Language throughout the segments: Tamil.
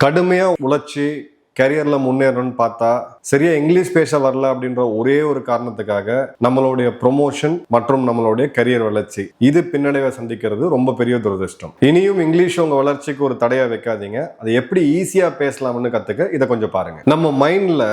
கடுமையா உழைச்சி கரியர்ல முன்னேறணும்னு பார்த்தா சரியா இங்கிலீஷ் பேச வரல அப்படின்ற ஒரே ஒரு காரணத்துக்காக நம்மளுடைய ப்ரொமோஷன் மற்றும் நம்மளுடைய கரியர் வளர்ச்சி இது பின்னடைவை சந்திக்கிறது ரொம்ப பெரிய துரதிருஷ்டம். இனியும் இங்கிலீஷ் உங்க வளர்ச்சிக்கு ஒரு தடையா வைக்காதீங்க. அதை எப்படி ஈஸியா பேசலாம்னு கத்துக்க இதை கொஞ்சம் பாருங்க. நம்ம மைண்ட்ல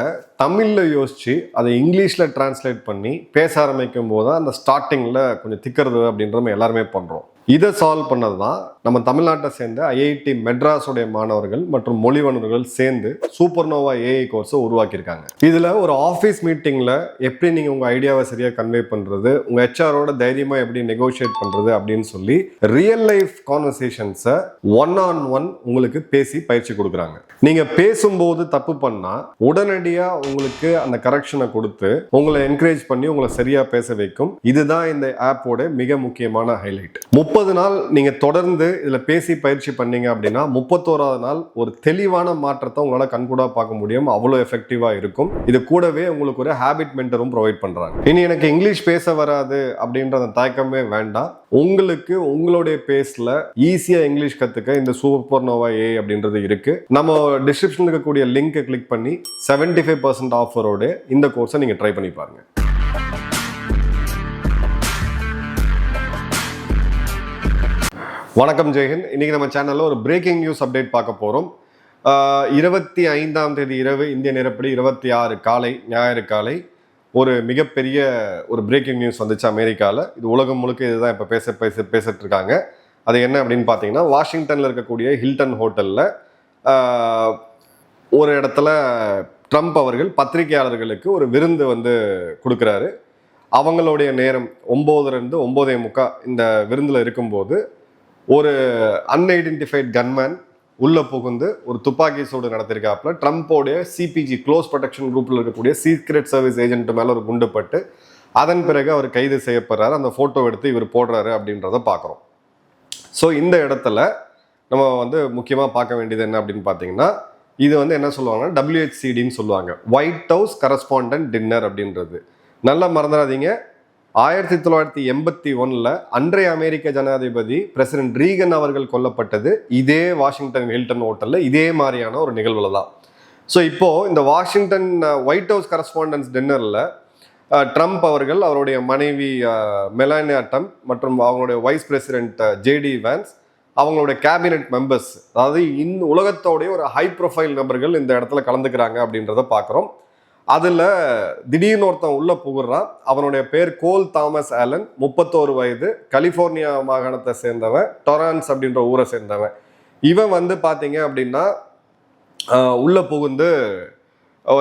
தமிழ்ல யோசிச்சு அதை இங்கிலீஷ்ல டிரான்ஸ்லேட் பண்ணி பேச ஆரம்பிக்கும் போது அந்த ஸ்டார்டிங்ல கொஞ்சம் திக்கிறது அப்படின்ற நம்ம எல்லாருமே பண்றோம். இதை சால்வ் பண்ணது தான் நம்ம தமிழ்நாட்டை சேர்ந்த ஐஐடி மெட்ராஸுடைய மாணவர்கள் மற்றும் மொழிவணர்கள் சேர்ந்து சூப்பர்னோவா ஏஐ கோர்ஸை உருவாக்கியிருக்காங்க. இதில் ஒரு ஆஃபீஸ் மீட்டிங்கில் எப்படி நீங்கள் உங்கள் ஐடியாவை சரியாக கன்வே பண்ணுறது, உங்கள் ஹெச்ஆரோட தைரியமாக எப்படி நெகோஷியேட் பண்ணுறது அப்படின்னு சொல்லி ரியல் லைஃப் கான்வர்சேஷன்ஸை ஒன் ஆன் ஒன் உங்களுக்கு பேசி பயிற்சி கொடுக்குறாங்க. நீங்கள் பேசும்போது தப்பு பண்ணால் உடனடியாக உங்களுக்கு அந்த கரெக்ஷனை கொடுத்து உங்களை என்கரேஜ் பண்ணி உங்களை சரியாக பேச வைக்கும். இதுதான் இந்த ஆப்போட மிக முக்கியமான ஹைலைட். 30 நாள் நீங்க தொடர்ந்து இதுல பேசி பயிற்சி பண்ணீங்க அப்படின்னா 31வது நாள் ஒரு தெளிவான மாற்றத்தை உங்களால கண்கூடா பார்க்க முடியும். அவ்வளவு எஃபெக்டிவா இருக்கும். இது கூடவே உங்களுக்கு ஒரு ஹேபிட் மென்டரும் ப்ரொவைட் பண்றாங்க. இனி எனக்கு இங்கிலீஷ் பேச வராது அப்படின்ற அந்த தயக்கமே வேண்டாம். உங்களுக்கு உங்களுடைய பேஸ்ல ஈஸியா இங்கிலீஷ் கத்துக்க இந்த சூப்பர்னோவா ஏ அப்படின்றது இருக்கு. நம்ம டிஸ்கிரிப்ஷன்ல இருக்கக்கூடிய லிங்கை கிளிக் பண்ணி 75% ஆஃபரோட இந்த கோர்ஸை நீங்க ட்ரை பண்ணி பாருங்க. வணக்கம் ஜெயஹிந்த். இன்னைக்கு நம்ம சேனல்ல ஒரு பிரேக்கிங் நியூஸ் அப்டேட் பார்க்க போறோம். 25ஆம் தேதி இரவு இந்திய நேரப்படி 26 காலை ஞாயிறு காலை ஒரு மிகப்பெரிய ஒரு பிரேக்கிங் நியூஸ் வந்துச்சு அமெரிக்காவில். இது உலகம் முழுக்க இதுதான் இப்போ பேசிட்டு இருக்காங்க. அது என்ன அப்படின்னு பார்த்தீங்கன்னா, வாஷிங்டனில் இருக்கக்கூடிய ஹில்டன் ஹோட்டலில் ஒரு இடத்துல ட்ரம்ப் அவர்கள் பத்திரிகையாளர்களுக்கு ஒரு விருந்து கொடுக்குறாரு. அவங்களுடைய நேரம் 9:00 to 9:45 இந்த விருந்தில் இருக்கும்போது ஒரு அன்ஐடென்டிஃபைட் கன்மேன் உள்ள புகுந்து ஒரு துப்பாக்கி சூடு நடத்திருக்காப்புல. ட்ரம்ப்போடைய சிபிஜி க்ளோஸ் ப்ரொடெக்ஷன் குரூப்ல இருக்கக்கூடிய சீக்ரெட் சர்வீஸ் ஏஜென்ட் மேல ஒரு குண்டு பட்டு அதன் பிறகு அவர் கைது செய்யப்படுறாரு. அந்த போட்டோ எடுத்து இவர் போடுறாரு அப்படின்றத பார்க்குறோம். ஸோ இந்த இடத்துல நம்ம முக்கியமாக பார்க்க வேண்டியது என்ன அப்படின்னு பார்த்தீங்கன்னா, இது என்ன சொல்லுவாங்கன்னா WHCDன்னு சொல்லுவாங்க, ஒயிட் ஹவுஸ் கரஸ்பாண்டன்ட் டின்னர் அப்படின்றது. நல்லா மறந்துடாதீங்க. 1981 அன்றைய அமெரிக்க ஜனாதிபதி பிரசிடென்ட் ரீகன் அவர்கள் கொல்லப்பட்டது இதே வாஷிங்டன் ஹில்டன் ஹோட்டல்ல இதே மாதிரியான ஒரு நிகழ்வுல தான். ஸோ இப்போ இந்த வாஷிங்டன் ஒயிட் ஹவுஸ் கரஸ்பாண்டன்ஸ் டின்னர்ல ட்ரம்ப் அவர்கள், அவருடைய மனைவி மெலானியா ட்ரம்ப் மற்றும் அவங்களுடைய வைஸ் பிரசிடென்ட் ஜேடி வான்ஸ், அவங்களுடைய கேபினெட் மெம்பர்ஸ், அதாவது உலகத்தோடைய ஒரு ஹை ப்ரொஃபைல் நபர்கள் இந்த இடத்துல கலந்துக்கிறாங்க அப்படின்றத பார்க்குறோம். அதில் திடீர்னு ஒருத்தன் உள்ள புகுறான். அவனுடைய பேர் கோல் தாமஸ் ஆலன், 31 வயது, கலிஃபோர்னியா மாகாணத்தை சேர்ந்தவன், டொரான்ஸ் அப்படின்ற ஊரை சேர்ந்தவன். இவன் பார்த்தீங்க அப்படின்னா உள்ள புகுந்து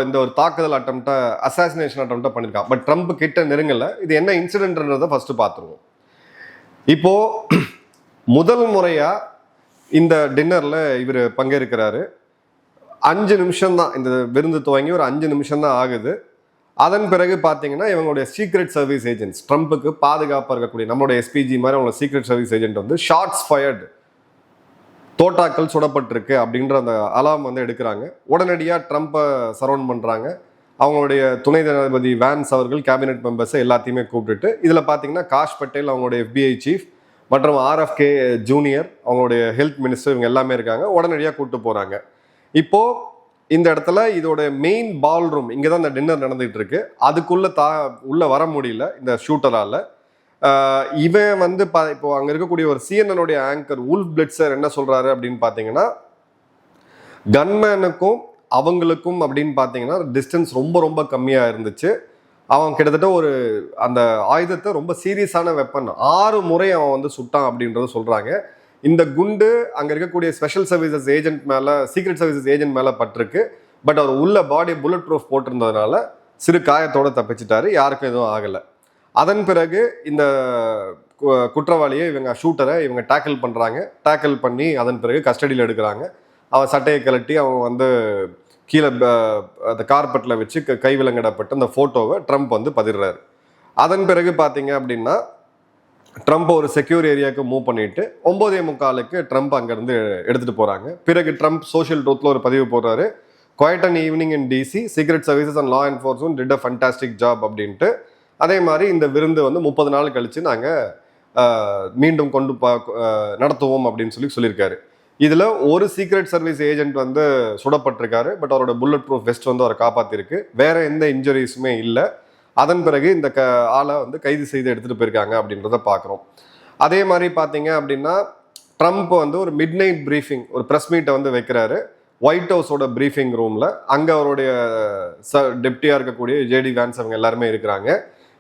இந்த ஒரு தாக்குதல் அட்டம்ப்டை, அசாசினேஷன் அட்டம்ப்டை பண்ணியிருக்கான். பட் ட்ரம்ப் கிட்ட நெருங்கலை. இது என்ன இன்சிடென்ட்ன்றதை ஃபர்ஸ்ட் பார்த்துருவோம். இப்போ முதல் முறையா இந்த டின்னர்ல இவர் பங்கேற்கிறாரு. 5 நிமிஷம் தான் இந்த விருந்து துவங்கி, ஒரு 5 நிமிஷம் தான் ஆகுது. அதன் பிறகு பார்த்தீங்கன்னா இவங்களுடைய சீக்ரெட் சர்வீஸ் ஏஜென்ட்ஸ், ட்ரம்ப்புக்கு பாதுகாப்பாக இருக்கக்கூடிய நம்மளோட எஸ்பிஜி மாதிரி அவங்களோட secret service agent shots fired, தோட்டாக்கள் சுடப்பட்டிருக்கு அப்படின்ற அந்த அலாம் எடுக்கிறாங்க. உடனடியாக ட்ரம்ப்பை சரௌண்ட் பண்ணுறாங்க. அவங்களுடைய துணை ஜனாதிபதி வான்ஸ் அவர்கள் கேபினெட் மெம்பர்ஸை எல்லாத்தையுமே கூப்பிட்டுட்டு, இதில் பார்த்தீங்கன்னா காஷ் பட்டேல் அவங்களுடைய FBI சீஃப் மற்றும் RFK ஜூனியர் அவங்களுடைய ஹெல்த் மினிஸ்டர், இவங்க எல்லாமே இருக்காங்க. உடனடியாக கூப்பிட்டு போகிறாங்க. இப்போ இந்த இடத்துல இதோட மெயின் பால் ரூம், இங்கே தான் இந்த டின்னர் நடந்துகிட்டு இருக்கு. அதுக்குள்ள உள்ள வர முடியல இந்த ஷூட்டரால. இவன் இப்போ அங்க இருக்கக்கூடிய ஒரு CNN ஆங்கர் உல்ஃப் பிளிட்சர் என்ன சொல்றாரு அப்படின்னு பார்த்தீங்கன்னா, கன்மேனுக்கும் அவங்களுக்கும் அப்படின்னு பார்த்தீங்கன்னா டிஸ்டன்ஸ் ரொம்ப ரொம்ப கம்மியா இருந்துச்சு. அவன் கிட்டத்தட்ட ஒரு அந்த ஆயுதத்தை ரொம்ப சீரியஸான வெப்பன் 6 முறை அவன் சுட்டான் அப்படின்றத சொல்றாங்க. இந்த குண்டு அங்க இருக்கக்கூடிய ஸ்பெஷல் சர்வீசஸ் ஏஜென்ட் மேல, சீக்ரெட் சர்வீசஸ் ஏஜென்ட் மேல பட்டிருக்கு. பட் அவர் உள்ள பாடி புல்லட் ப்ரூஃப் போட்டிருந்ததுனால சிறு காயத்தோட தப்பிச்சிட்டாரு. யாருக்கும் எதுவும் ஆகலை. அதன் பிறகு இந்த குற்றவாளியை ஷூட்டரை இவங்க டேக்கிள் பண்றாங்க. டேக்கிள் பண்ணி அதன் பிறகு கஸ்டடியில் எடுக்கிறாங்க. அவன் சட்டையை கழட்டி அவன் கீழே அந்த கார்பெட்டில் வச்சு கைவிலங்கிடப்பட்டு அந்த ஃபோட்டோவை ட்ரம்ப் பதிடுறாரு. அதன் பிறகு பார்த்தீங்க அப்படின்னா ட்ரம்ப் ஒரு செக்யூர் ஏரியாவுக்கு மூவ் பண்ணிட்டு 9:45 ட்ரம்ப் அங்கேருந்து எடுத்துகிட்டு போகிறாங்க. பிறகு ட்ரம்ப் சோஷியல் ட்ரூத்தில் ஒரு பதிவு போடுறாரு, quite and evening in DC, secret services and law enforcement did a fantastic job அப்படின்ட்டு. அதே மாதிரி இந்த விருந்து 30 நாள் கழித்து நாங்கள் மீண்டும் நடத்துவோம் அப்படின்னு சொல்லியிருக்காரு. இதுல ஒரு சீக்ரெட் சர்வீஸ் ஏஜென்ட் வந்து சுடப்பட்டிருக்காரு. பட் அவரோட புல்லட் ப்ரூஃப் வெஸ்ட் வந்து அவரை காப்பாத்திருக்கு. வேற எந்த இன்ஜுரிஸுமே இல்லை. அதன் பிறகு இந்த ஆளை வந்து கைது செய்து எடுத்துட்டு போயிருக்காங்க அப்படின்றத பார்க்குறோம். அதே மாதிரி பார்த்தீங்க அப்படின்னா ட்ரம்ப் வந்து ஒரு மிட் நைட் ப்ரீஃபிங், ஒரு ப்ரெஸ் மீட்டை வந்து வைக்கிறாரு ஒயிட் ஹவுஸோட ப்ரீஃபிங் ரூமில். அங்கே அவருடைய டெப்டியாக இருக்கக்கூடிய ஜேடி வேன்ஸ் அவங்க எல்லாருமே இருக்கிறாங்க.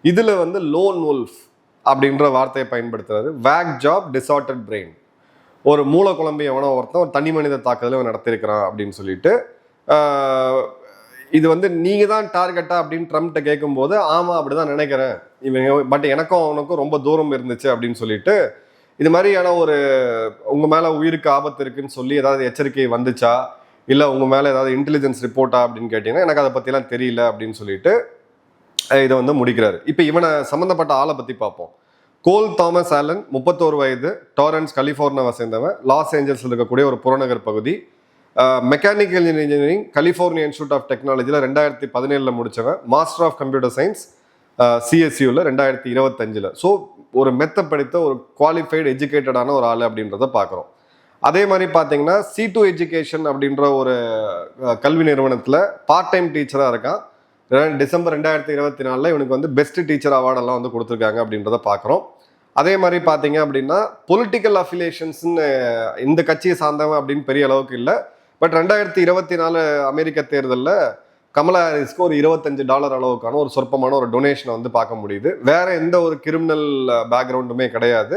இதில் வந்து லோன் வுல்ஃப் அப்படின்ற வார்த்தையை பயன்படுத்துறாரு. வேக் ஜாப் டிசார்டட் பிரெயின், ஒரு மூல குழம்பு எவனோ ஒருத்தன் ஒரு தனி மனித தாக்குதலை நடத்திருக்கிறான் அப்படின்னு சொல்லிட்டு, இது வந்து நீங்க தான் டார்கெட்டா அப்படின்னு ட்ரம்ப்கிட்ட கேட்கும்போது ஆமா அப்படிதான் நினைக்கிறேன் இவங்க, பட் எனக்கும் அவனுக்கும் ரொம்ப தூரம் இருந்துச்சு அப்படின்னு சொல்லிட்டு, இது மாதிரியான ஒரு உங்க மேல உயிருக்கு ஆபத்து இருக்குன்னு சொல்லி ஏதாவது எச்சரிக்கை வந்துச்சா, இல்லை உங்க மேல ஏதாவது இன்டெலிஜென்ஸ் ரிப்போர்ட்டா அப்படின்னு கேட்டீங்கன்னா எனக்கு அதை பத்திலாம் தெரியல அப்படின்னு சொல்லிட்டு இதை வந்து முடிக்கிறாரு. இப்போ இவனை சம்மந்தப்பட்ட ஆளை பத்தி பார்ப்போம். கோல் தாமஸ் ஆலன், 31 வயது, டாரன்ஸ் கலிஃபோர்னியாவை சேர்ந்தவன். லாஸ் ஏஞ்சல்ஸில் இருக்கக்கூடிய ஒரு புறநகர் பகுதி. Mechanical engineering California institute of டெக்னாலஜியில் 2017 முடித்தவன். மாஸ்டர் ஆஃப் கம்ப்யூட்டர் சயின்ஸ் சிஎஸ்யூவில் 2025. ஸோ ஒரு மெத்த படித்த ஒரு குவாலிஃபைடு எஜுகேட்டடான ஒரு ஆள் அப்படின்றத பார்க்குறோம். அதே மாதிரி பார்த்தீங்கன்னா C2 எஜுகேஷன் அப்படின்ற ஒரு கல்வி நிறுவனத்தில் பார்ட் டைம் டீச்சராக இருக்கான். டிசம்பர் 2024 இவனுக்கு வந்து பெஸ்ட் டீச்சர் அவார்டெல்லாம் வந்து கொடுத்துருக்காங்க அப்படின்றத பார்க்குறோம். அதே மாதிரி பார்த்தீங்க அப்படின்னா பொலிட்டிக்கல் அஃபிலியேஷன்ஸ்ன்னு இந்த கட்சியை சார்ந்தவன் அப்படின்னு பெரிய அளவுக்கு இல்லை. பட் 2024 அமெரிக்க தேர்தலில் கமலா ஹாரிஸ்க்கு ஒரு $25 அளவுக்கான ஒரு சொற்பமான ஒரு டொனேஷனை வந்து பார்க்க முடியுது. வேற எந்த ஒரு கிரிமினல் பேக்ரவுண்டுமே கிடையாது.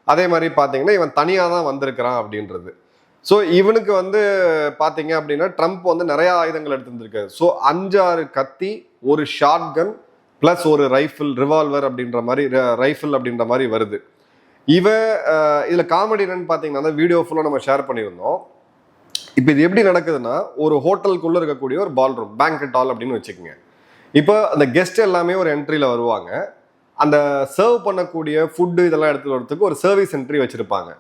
அதே மாதிரி பார்த்தீங்கன்னா இவன் தனியாக தான் வந்திருக்கிறான் அப்படின்றது. ஸோ இவனுக்கு வந்து பார்த்தீங்க அப்படின்னா ட்ரம்ப் வந்து நிறைய ஆயுதங்கள் எடுத்துருந்துருக்காரு. ஸோ 5-6 கத்தி, ஒரு ஷார்ட் கன் ப்ளஸ் ஒரு ரைஃபிள், ரிவால்வர் அப்படின்ற மாதிரி, ரைஃபிள் அப்படின்ற மாதிரி வருது. இதில் காமெடி என்னன்னு பார்த்தீங்கன்னா அந்த வீடியோ ஃபுல்லாக நம்ம ஷேர் பண்ணியிருந்தோம். இப்போ இது எப்படி நடக்குதுன்னா, ஒரு ஹோட்டலுக்குள்ளே இருக்கக்கூடிய ஒரு பால் ரூம், பேங்க்வெட் ஹால் அப்படின்னு வச்சுக்கோங்க. இப்போ அந்த கெஸ்ட் எல்லாமே ஒரு என்ட்ரியில் வருவாங்க. அந்த சர்வ் பண்ணக்கூடிய ஃபுட்டு இதெல்லாம் எடுத்துகிட்டு வரதுக்கு ஒரு சர்வீஸ் என்ட்ரி வச்சுருப்பாங்க.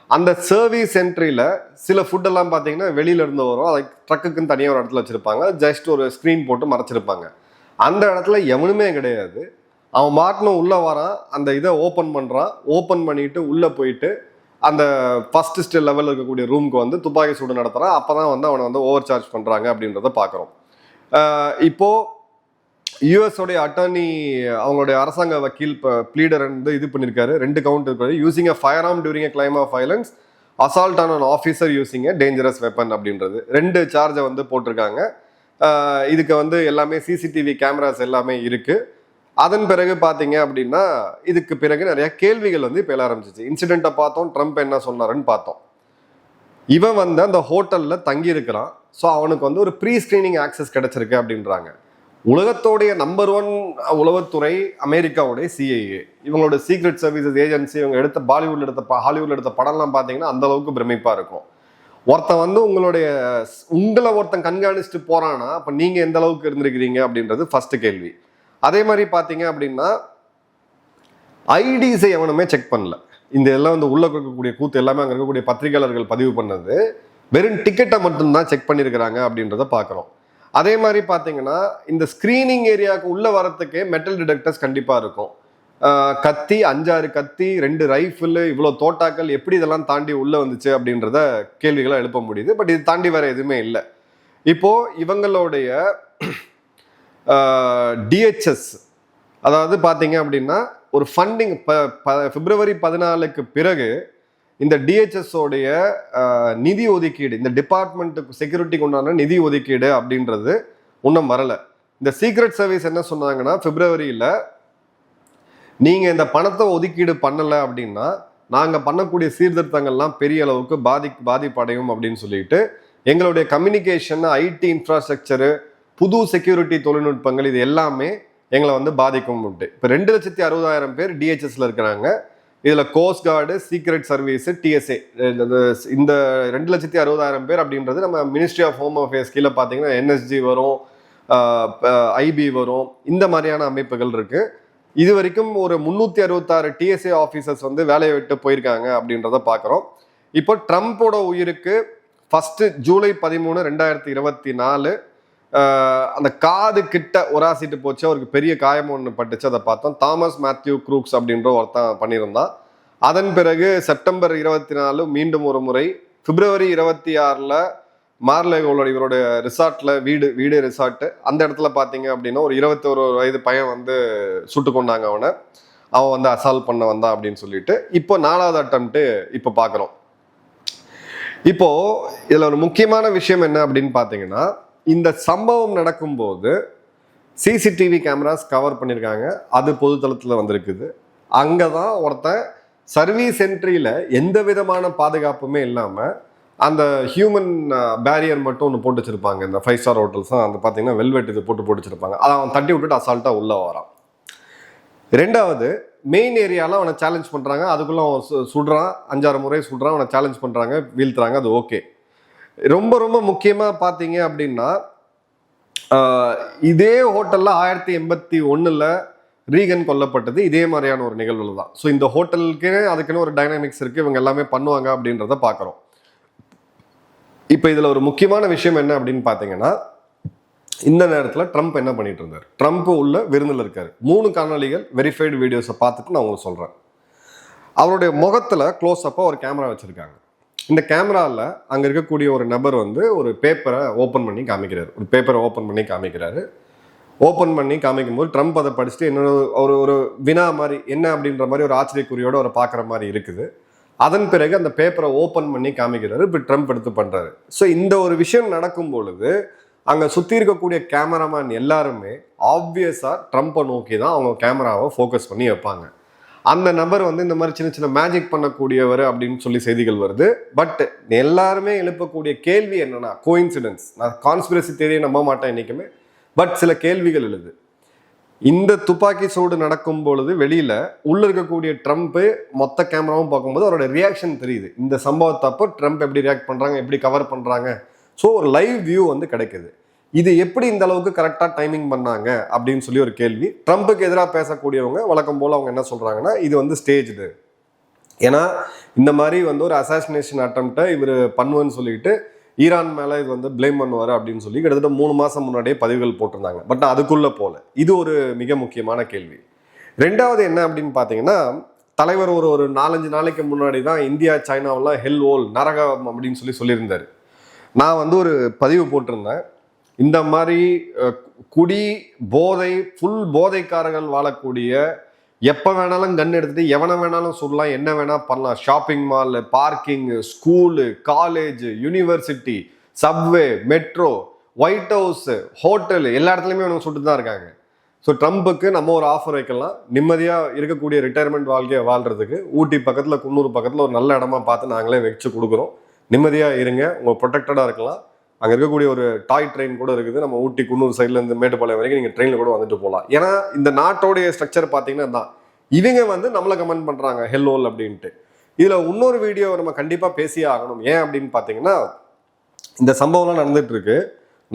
அந்த சர்வீஸ் என்ட்ரியில் சில ஃபுட்டெல்லாம் பார்த்தீங்கன்னா வெளியில இருந்து வரும். அதை ட்ரக்குக்குன்னு தனியாக ஒரு இடத்துல வச்சுருப்பாங்க. ஜஸ்ட் ஒரு ஸ்க்ரீன் போட்டு மறைச்சிருப்பாங்க. அந்த இடத்துல எவனுமே கிடையாது. அவன் மாட்டினும் உள்ளே வரான், அந்த இதை ஓப்பன் பண்ணுறான். ஓப்பன் பண்ணிட்டு உள்ளே போயிட்டு அந்த ஃபர்ஸ்ட் லெவலில் இருக்கக்கூடிய ரூமுக்கு வந்து துப்பாக்கி சூடு நடத்துகிறான். அப்போ தான் வந்து அவனை வந்து ஓவர் சார்ஜ் பண்ணுறாங்க அப்படின்றத பார்க்குறோம். இப்போது யூஎஸோடைய அட்டர்னி, அவங்களுடைய அரசாங்க வக்கீல் ப்ளீடர் வந்து இது பண்ணியிருக்காரு. 2 கவுண்ட் இருக்காரு. Using a firearm during a claim of violence, assault on an officer using a dangerous weapon அப்படின்றது 2 சார்ஜை வந்து போட்டிருக்காங்க. இதுக்கு வந்து எல்லாமே சிசிடிவி கேமராஸ் எல்லாமே இருக்கு. அதன் பிறகு பார்த்தீங்க அப்படின்னா இதுக்கு பிறகு நிறைய கேள்விகள் வந்து இப்போ எழ ஆரம்பிச்சிச்சு. இன்சிடென்ட்டை பார்த்தோம், ட்ரம்ப் என்ன சொன்னாருன்னு பார்த்தோம். இவன் வந்து அந்த ஹோட்டலில் தங்கி இருக்கிறான். ஸோ அவனுக்கு வந்து ஒரு ப்ரீ ஸ்கிரீனிங் ஆக்சஸ் கிடைச்சிருக்கு அப்படின்றாங்க. உலகத்தோடைய நம்பர் 1 உளவுத்துறை அமெரிக்காவுடைய சிஐஏ, இவங்களோட சீக்ரெட் சர்வீசஸ் ஏஜென்சி. இவங்க எடுத்த ஹாலிவுட்ல எடுத்த படம்லாம் பார்த்தீங்கன்னா அந்த அளவுக்கு பிரமிப்பா இருக்கும். ஒருத்தன் வந்து உங்களை ஒருத்தன் கண்காணிச்சுட்டு போறானா, அப்ப நீங்க எந்த அளவுக்கு இருந்திருக்கிறீங்க அப்படின்றது ஃபர்ஸ்ட் கேள்வி. அதே மாதிரி பார்த்தீங்க அப்படின்னா ஐடிஸை எவனுமே செக் பண்ணல. இந்த எல்லாம் வந்து உள்ள இருக்கக்கூடிய கூத்து எல்லாமே அங்கே இருக்கக்கூடிய பத்திரிகையாளர்கள் பதிவு பண்ணது வெறும் டிக்கெட்டை மட்டும்தான் செக் பண்ணியிருக்கிறாங்க அப்படின்றத பார்க்குறோம். அதே மாதிரி பார்த்தீங்கன்னா இந்த ஸ்க்ரீனிங் ஏரியாவுக்கு உள்ள வரத்துக்கே மெட்டல் டிடெக்டர்ஸ் கண்டிப்பாக இருக்கும். கத்தி, 5-6 கத்தி, 2 ரைஃபிள், இவ்வளோ தோட்டாக்கள், எப்படி இதெல்லாம் தாண்டி உள்ளே வந்துச்சு அப்படின்றத கேள்விகளை எழுப்ப முடியுது. பட் இது தாண்டி வேற எதுவுமே இல்லை. இப்போ இவங்களுடைய டிஹெச்எஸ், அதாவது பார்த்தீங்க அப்படின்னா ஒரு ஃபண்டிங் பிப்ரவரி 14 பிறகு இந்த டிஹெச்எஸோடைய நிதி ஒதுக்கீடு, இந்த டிபார்ட்மெண்ட்டுக்கு செக்யூரிட்டிக்கு உண்டான நிதி ஒதுக்கீடு அப்படின்றது இன்னும் வரலை. இந்த சீக்ரெட் சர்வீஸ் என்ன சொன்னாங்கன்னா, பிப்ரவரியில் நீங்கள் இந்த பணத்தை ஒதுக்கீடு பண்ணலை அப்படின்னா நாங்கள் பண்ணக்கூடிய சீர்திருத்தங்கள்லாம் பெரிய அளவுக்கு பாதிப்படையும் அப்படின்னு சொல்லிட்டு எங்களுடைய கம்யூனிகேஷன், ஐடி இன்ஃப்ராஸ்ட்ரக்சரு, புது செக்யூரிட்டி தொழில்நுட்பங்கள் இது எல்லாமே எங்களை வந்து பாதிக்கும். இப்போ 2,60,000 பேர் டிஹெச்எஸ்ல இருக்கிறாங்க. இதில் cost card, secret service, DSA, இந்த 2,60,000 பேர் அப்படின்றது நம்ம மினிஸ்ட்ரி ஆஃப் ஹோம் அஃபேர்ஸ் கீழே பார்த்தீங்கன்னா என்எஸ்ஜி வரும், ஐபி வரும், இந்த மாதிரியான அமைப்புகள் இருக்கு. இது வரைக்கும் ஒரு 366 டிஎஸ்ஏ ஆஃபீஸர்ஸ் வந்து வேலையை விட்டு போயிருக்காங்க அப்படின்றத பார்க்குறோம். இப்போ ட்ரம்ப்போட உயிருக்கு ஃபர்ஸ்ட் ஜூலை 13, 2024 அந்த காது கிட்ட ஒராசிட்டு போச்சு. அவருக்கு பெரிய காயம் ஒன்று பட்டுச்சு, அதை பார்த்தோம். தாமஸ் மேத்யூ க்ரூக்ஸ் அப்படின்ற ஒருத்தன் பண்ணியிருந்தான். அதன் பிறகு செப்டம்பர் 24 மீண்டும் ஒரு முறை பிப்ரவரி 26 மார்லேகோலோட இவரோட ரிசார்ட்ல வீடு ரிசார்ட் அந்த இடத்துல பாத்தீங்க அப்படின்னா ஒரு 21 வயது பையன் வந்து சுட்டு கொண்டாங்க அவன் வந்து அசால்ட் பண்ண வந்தான் அப்படின்னு சொல்லிட்டு இப்போ 4வது அட்டெம்ப்ட் இப்போ பாக்குறோம். இப்போ இதுல ஒரு முக்கியமான விஷயம் என்ன அப்படின்னு பாத்தீங்கன்னா, இந்த சம்பவம் நடக்கும்போது சிசிடிவி கேமராஸ் கவர் பண்ணியிருக்காங்க, அது பொதுத்தளத்துல வந்திருக்குது. அங்கதான் ஒருத்தன் சர்வீஸ் என்ட்ரியில எந்த விதமான பாதுகாப்புமே இல்லாம அந்த ஹியூமன் பேரியர் மட்டும் ஒன்று போட்டு வச்சிருப்பாங்க. இந்த 5 ஸ்டார் ஹோட்டல்ஸ் தான் அந்த பார்த்தீங்கன்னா வெல்வெட் இது போட்டு வச்சிருப்பாங்க. அதை அவன் தட்டி விட்டுட்டு அசால்ட்டா உள்ள வரான். 2வது மெயின் ஏரியால அவனை சேலஞ்ச் பண்றாங்க, அதுக்குள்ள அவன் சுடுறான், 5-6 முறை சுடுறான், அவனை சேலஞ்ச் பண்றாங்க, வீழ்த்துறாங்க, அது ஓகே. ரொம்ப ரொம்ப முக்கியமா பார்த்தீங்க அப்படின்னா, இதே ஹோட்டல்ல 1081 ரீகன் கொல்லப்பட்டது இதே மாதிரியான ஒரு நிகழ்வுல தான். ஸோ இந்த ஹோட்டலுக்கு அதுக்குன்னு ஒரு டைனாமிக்ஸ் இருக்கு, இவங்க எல்லாமே பண்ணுவாங்க அப்படின்றத பார்க்குறோம். இப்போ இதுல ஒரு முக்கியமான விஷயம் என்ன அப்படின்னு பார்த்தீங்கன்னா, இந்த நேரத்தில் ட்ரம்ப் என்ன பண்ணிட்டு இருந்தார்? ட்ரம்ப் உள்ள விருந்தில் இருக்காரு. 3 காணொலிகள் வெரிஃபைடு வீடியோஸை பார்த்துட்டு நான் உங்களுக்கு சொல்றேன். அவருடைய முகத்துல க்ளோஸ் அப்பா ஒரு கேமரா வச்சிருக்காங்க. இந்த கேமராவில் அங்கே இருக்கக்கூடிய ஒரு நபர் வந்து ஒரு பேப்பரை ஓப்பன் பண்ணி காமிக்கிறாரு. ஓப்பன் பண்ணி காமிக்கும்போது ட்ரம்ப் அதை படிச்சுட்டு என்ன ஒரு வினா மாதிரி என்ன அப்படின்ற மாதிரி ஒரு ஆச்சரியக்குறியோட ஒரு பார்க்குற மாதிரி இருக்குது. அதன் பிறகு அந்த பேப்பரை ஓப்பன் பண்ணி காமிக்கிறாரு. இப்போ ட்ரம்ப் எடுத்து பண்றாரு. ஸோ இந்த ஒரு விஷயம் நடக்கும் பொழுது அங்க சுத்தி இருக்கக்கூடிய கேமராமேன் எல்லாருமே ஆப்வியஸா ட்ரம்ப்பை நோக்கி தான் அவங்க கேமராவை ஃபோக்கஸ் பண்ணி வைப்பாங்க. அந்த நபர் வந்து இந்த மாதிரி சின்ன சின்ன மேஜிக் பண்ணக்கூடியவர் அப்படின்னு சொல்லி செய்திகள் வருது. பட் எல்லாருமே எழுப்பக்கூடிய கேள்வி என்னன்னா, கோயின்சிடன்ஸ், நான் கான்ஸ்பிரசி தியரியை நம்ப மாட்டேன் என்னைக்குமே, பட் சில கேள்விகள் எழுது. இந்த துப்பாக்கி சூடு நடக்கும் பொழுது வெளியில உள்ள இருக்கக்கூடிய ட்ரம்ப் மொத்த கேமராவும் பார்க்கும்போது அவரோட ரியாக்ஷன் தெரியுது. இந்த சம்பவத்தப்போ ட்ரம்ப் எப்படி ரியாக்ட் பண்றாங்க, எப்படி கவர் பண்றாங்க, ஸோ ஒரு லைவ் வியூ வந்து கிடைக்குது. இது எப்படி இந்த அளவுக்கு கரெக்டாக டைமிங் பண்ணாங்க அப்படின்னு சொல்லி ஒரு கேள்வி. ட்ரம்ப்புக்கு எதிராக பேசக்கூடியவங்க வழக்கம் போல் அவங்க என்ன சொல்றாங்கன்னா, இது வந்து ஸ்டேஜ்டு, ஏன்னா இந்த மாதிரி வந்து ஒரு அசாசினேஷன் அட்டெம்ப்டை இவர் பண்ணுவேன்னு சொல்லிட்டு ஈரான் மேலே இது வந்து பிளேம் பண்ணுவார் அப்படின்னு சொல்லி கிட்டத்தட்ட 3 மாதம் முன்னாடியே பதிவுகள் போட்டிருந்தாங்க. பட் அதுக்குள்ள போல இது ஒரு மிக முக்கியமான கேள்வி. 2வது என்ன அப்படின்னு பார்த்தீங்கன்னா, தலைவர் ஒரு 4-5 நாளைக்கு முன்னாடி தான் இந்தியா சைனாவெல்லாம் ஹெல் ஓல் நரகம் அப்படின்னு சொல்லியிருந்தார். நான் வந்து ஒரு பதிவு போட்டிருந்தேன், இந்த மாதிரி குடி போதை ஃபுல் போதைக்காரர்கள் வாழக்கூடிய, எப்போ வேணாலும் கன் எடுத்துட்டு எவனை வேணாலும் சொல்லலாம், என்ன வேணா பண்ணலாம், shopping mall, parking, school, college, university, subway, metro, white house, hotel, எல்லா இடத்துலையுமே இவங்க சுட்டு தான் இருக்காங்க. ஸோ ட்ரம்ப்புக்கு நம்ம ஒரு ஆஃபர் வைக்கலாம், நிம்மதியாக இருக்கக்கூடிய ரிட்டையர்மெண்ட் வாழ்க்கையை வாழ்றதுக்கு ஊட்டி பக்கத்தில் குன்னூர் பக்கத்தில் ஒரு நல்ல இடமா பார்த்து நாங்களே வச்சு கொடுக்குறோம். நிம்மதியாக இருங்க, உங்கள் ப்ரொடெக்டடாக இருக்கலாம். அங்கே இருக்கக்கூடிய ஒரு டாய் ட்ரெயின் கூட இருக்குது, நம்ம ஊட்டி குன்னூர் சைட்லேருந்து மேட்டுப்பாளையம் வரைக்கும் நீங்கள் ட்ரெயினில் கூட வந்துட்டு போகலாம். ஏன்னா இந்த நாட்டோடைய ஸ்ட்ரக்சர் பார்த்தீங்கன்னா தான் இவங்க வந்து நம்மளை கமெண்ட் பண்ணுறாங்க ஹெல்லோல் அப்படின்ட்டு. இதில் இன்னொரு வீடியோ நம்ம கண்டிப்பாக பேசியே ஆகணும். ஏன் அப்படின்னு பார்த்தீங்கன்னா, இந்த சம்பவம்லாம் நடந்துட்டு இருக்கு,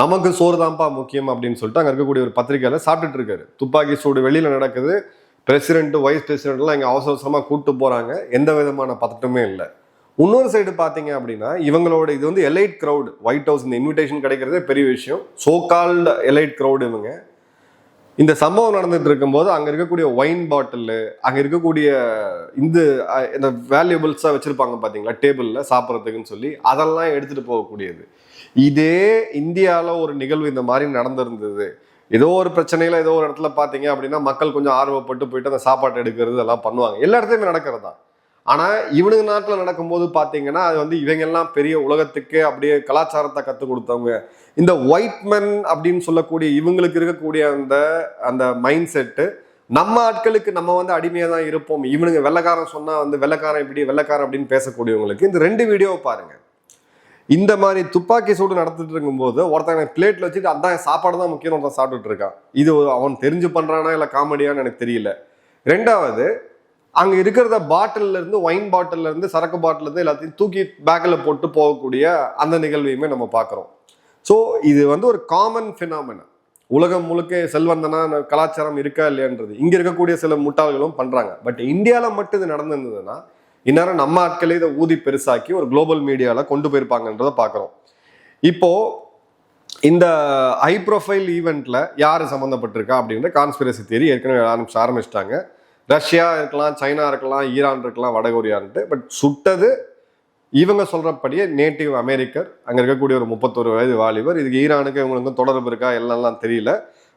நமக்கு சோறு தான்ப்பா முக்கியம் அப்படின்னு சொல்லிட்டு அங்கே இருக்கக்கூடிய ஒரு பத்திரிகையாளர் சாப்பிட்டுட்டு இருக்காரு. துப்பாக்கி சூடு வெளியில் நடக்குது, பிரசிடென்ட் வைஸ் பிரசிடென்ட்லாம் இங்கே அவசரமாக கூப்பிட்டு போகிறாங்க, எந்த விதமான பதட்டமே இல்லை. இன்னொரு சைடு பார்த்தீங்க அப்படின்னா, இவங்களோட இது வந்து எலைட் க்ரௌட், ஒயிட் ஹவுஸ் இந்த இன்விடேஷன் கிடைக்கிறதே பெரிய விஷயம், சோ கால்டு எலைட் க்ரௌட் இவங்க. இந்த சம்பவம் நடந்துட்டு இருக்கும்போது அங்கே இருக்கக்கூடிய ஒயின் பாட்டில், அங்கே இருக்கக்கூடிய இந்த வேல்யூபிள்ஸாக வச்சுருப்பாங்க பார்த்தீங்களா டேபிளில் சாப்பிட்றதுக்குன்னு சொல்லி, அதெல்லாம் எடுத்துகிட்டு போகக்கூடியது. இதே இந்தியாவில் ஒரு நிகழ்வு இந்த மாதிரி நடந்திருந்தது, ஏதோ ஒரு பிரச்சனையில் ஏதோ ஒரு இடத்துல பார்த்தீங்க அப்படின்னா மக்கள் கொஞ்சம் ஆர்வப்பட்டு போயிட்டு அந்த சாப்பாட்டை எடுக்கிறது எல்லாம் பண்ணுவாங்க, எல்லா இடத்துலையுமே நடக்கிறது தான். ஆனால் இவனுங்க நாட்டில் நடக்கும்போது பார்த்தீங்கன்னா அது வந்து இவங்க எல்லாம் பெரிய உலகத்துக்கு அப்படியே கலாச்சாரத்தை கற்றுக் கொடுத்தவங்க. இந்த ஒயிட் மென் அப்படின்னு சொல்லக்கூடிய இவங்களுக்கு இருக்கக்கூடிய அந்த மைண்ட் செட்டு நம்ம ஆட்களுக்கு நம்ம வந்து அடிமையாக தான் இருப்போம். இவனுங்க வெள்ளைக்காரன் சொன்னா வந்து வெள்ளைக்காரன் இப்படி வெள்ளைக்காரன் அப்படின்னு பேசக்கூடியவங்களுக்கு இந்த 2 வீடியோவை பாருங்க. இந்த மாதிரி துப்பாக்கி சூடு நடத்திட்டு இருக்கும்போது ஒருத்தன் பிளேட்ல வச்சுட்டு அதான் சாப்பாடு தான் முக்கியம் ஒருத்தன் சாப்பிட்டுட்டு இருக்கான். இது அவன் தெரிஞ்சு பண்றானா இல்லை காமெடியான்னு எனக்கு தெரியல. 2வது, அங்கே இருக்கிறத பாட்டில்ல இருந்து, ஒயின் பாட்டில்ல இருந்து, சரக்கு பாட்டில் இருந்து எல்லாத்தையும் தூக்கி பேக்கில் போட்டு போகக்கூடிய அந்த நிகழ்வையுமே நம்ம பார்க்குறோம். ஸோ இது வந்து ஒரு காமன் ஃபினாமினா, உலகம் முழுக்க செல்வந்தனா கலாச்சாரம் இருக்கா இல்லையான்றது இங்கே இருக்கக்கூடிய சில முட்டாள்களும் பண்ணுறாங்க. பட் இந்தியாவில் மட்டும் இது நடந்திருந்ததுன்னா இந்நேரம் நம்ம ஆட்களே இதை ஊதி பெருசாக்கி ஒரு குளோபல் மீடியாவில் கொண்டு போயிருப்பாங்கன்றதை பார்க்குறோம். இப்போ இந்த ஹை ப்ரொஃபைல் ஈவெண்ட்ல யார் சம்மந்தப்பட்டிருக்கா அப்படின்ற கான்ஸ்பிரசி தியரி ஏற்கனவே ஆரம்பிச்சிட்டாங்க. ரஷ்யா இருக்கலாம், சைனா இருக்கலாம், ஈரான் இருக்கலாம், வடகொரியான்ட்டு. பட் சுட்டது இவங்க சொல்றபடியே நேட்டிவ் அமெரிக்கர், அங்க இருக்கக்கூடிய ஒரு 31 வயது வாலிபர். இதுக்கு ஈரானுக்கு இவங்களுக்கும் தொடர்பு இருக்கா எல்லாம் தெரியல.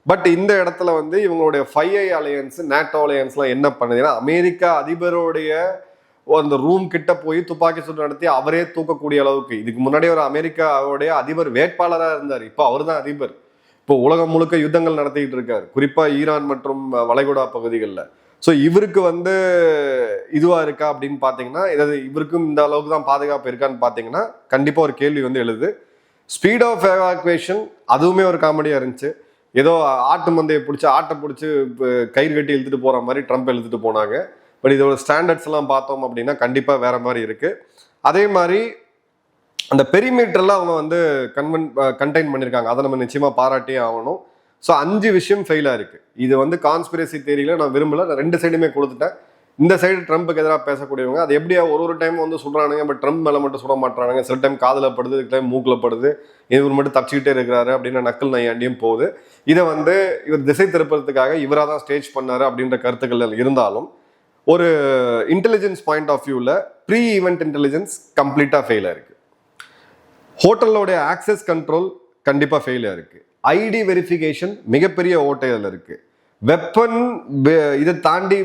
பட் இந்த இடத்துல வந்து இவங்களுடைய 5i அலையன்ஸ், நேட்டோ அலையன்ஸ்லாம் என்ன பண்ணுதுன்னா, அமெரிக்கா அதிபருடைய அந்த ரூம் கிட்ட போய் துப்பாக்கி சூடு நடத்தி அவரே தூக்கக்கூடிய அளவுக்கு. இதுக்கு முன்னாடி ஒரு அமெரிக்காவுடைய அதிபர் வேட்பாளராக இருந்தார், இப்போ அவர் தான் அதிபர். இப்போ உலகம் முழுக்க யுத்தங்கள் நடத்திக்கிட்டு இருக்காரு, குறிப்பா ஈரான் மற்றும் வளைகுடா பகுதிகளில். ஸோ இவருக்கு வந்து இதுவா இருக்கா அப்படின்னு பார்த்தீங்கன்னா, இவருக்கும் இந்த அளவுக்கு தான் பாதுகாப்பு இருக்கான்னு பார்த்தீங்கன்னா கண்டிப்பா ஒரு கேள்வி வந்து எழுது. ஸ்பீட் ஆஃப் எவாக்குவேஷன் அதுவுமே ஒரு காமெடியா இருந்துச்சு. ஏதோ ஆட்டு மந்தையை பிடிச்சி ஆட்டை பிடிச்சி கயிறு கட்டி இழுத்துட்டு போற மாதிரி ட்ரம்ப் இழுத்துட்டு போனாங்க. பட் இதோட ஸ்டாண்டர்ட்ஸ் எல்லாம் பார்த்தோம் அப்படின்னா கண்டிப்பா வேற மாதிரி இருக்கு. அதே மாதிரி அந்த பெரிமீட்டர்லாம் அவங்க வந்து கண்டெயின் பண்ணியிருக்காங்க, அதை நம்ம நிச்சயமா பாராட்டியே ஆகணும். ஸோ 5 விஷயம் ஃபெயிலாக இருக்கு. இது வந்து கான்ஸ்பிரசி தேரியில நான் விரும்பல, நான் 2 சைடுமே கொடுத்துட்டேன். இந்த சைடு ட்ரம்ப்புக்கு எதிராக பேசக்கூடியவங்க அது எப்படியா ஒரு டைம் வந்து சொல்றானுங்க, பட் ட்ரம்ப் மேலே மட்டும் சுட மாட்டானுங்க. சில டைம் காதில் படுது, சில டைம் மூக்கில் படுது, இவர் மட்டும் தப்பிச்சுக்கிட்டே இருக்கிறாரு அப்படின்னு நக்கல் நையாண்டியும் போகுது. இதை வந்து இவர் திசை திருப்பறதுக்காக இவராக தான் ஸ்டேஜ் பண்ணாரு அப்படின்ற கருத்துக்கள் இருந்தாலும், ஒரு இன்டெலிஜென்ஸ் பாயிண்ட் ஆஃப் வியூவில் ப்ரீ ஈவெண்ட் இன்டெலிஜென்ஸ் கம்ப்ளீட்டாக ஃபெயிலாக இருக்கு. ஹோட்டலோடைய ஆக்சஸ் கண்ட்ரோல் கண்டிப்பாக ஃபெயிலாக இருக்கு. ஐடி வெரிஃபிகேஷன் மிகப்பெரிய ஓட்டையில் இருக்கு. வெப்பன் இதை தாண்டி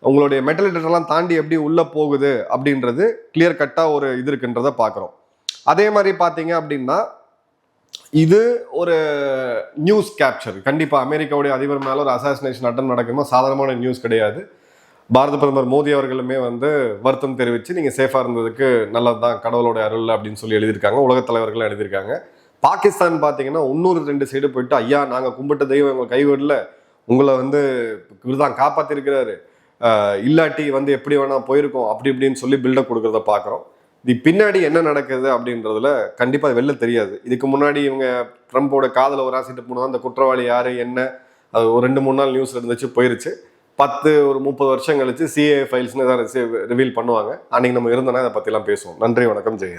உங்களுடைய மெட்டல் டிடெக்டர்லாம் தாண்டி எப்படி உள்ள போகுது அப்படின்றது கிளியர் கட்டா ஒரு இது இருக்குன்றத பார்க்குறோம். அதே மாதிரி பார்த்தீங்க அப்படின்னா இது ஒரு நியூஸ் கேப்சர். கண்டிப்பாக அமெரிக்காவுடைய அதிபர் மேலே ஒரு அசாசினேஷன் அட்டன் நடக்குமா சாதாரணமான நியூஸ் கிடையாது. பாரத பிரதமர் மோடி அவர்களுமே வந்து வருத்தம் தெரிவித்து நீங்கள் சேஃபாக இருந்ததுக்கு நல்லது தான், கடவுளோட அருள் அப்படின்னு சொல்லி எழுதியிருக்காங்க. உலகத் தலைவர்கள் எழுதியிருக்காங்க. பாகிஸ்தான் பார்த்தீங்கன்னா 2 சைடு போயிட்டு, ஐயா நாங்கள் கும்பிட்ட தெய்வம் எங்களை கைவிடல, உங்களை வந்து இவர்தான் காப்பாற்றிருக்கிறாரு, இல்லாட்டி வந்து எப்படி வேணா போயிருக்கோம் அப்படி இப்படின்னு சொல்லி பில்டப் கொடுக்குறத பார்க்குறோம். இது பின்னாடி என்ன நடக்குது அப்படின்றதுல கண்டிப்பாக வெளில தெரியாது. இதுக்கு முன்னாடி இவங்க ட்ரம்ப்போட காதில் ஒரு ஆசிட்டு போனதான் அந்த குற்றவாளி யாரு என்ன, அது ஒரு 2-3 நாள் நியூஸ் இருந்துச்சு, போயிருச்சு. 30 வருஷம் கழிச்சு சிஏ ஃபைல்ஸ்னு தான் ரிவீல் பண்ணுவாங்க. அன்னைக்கு நம்ம இருந்தோன்னா அதை பற்றிலாம் பேசுவோம். நன்றி, வணக்கம், ஜெய்.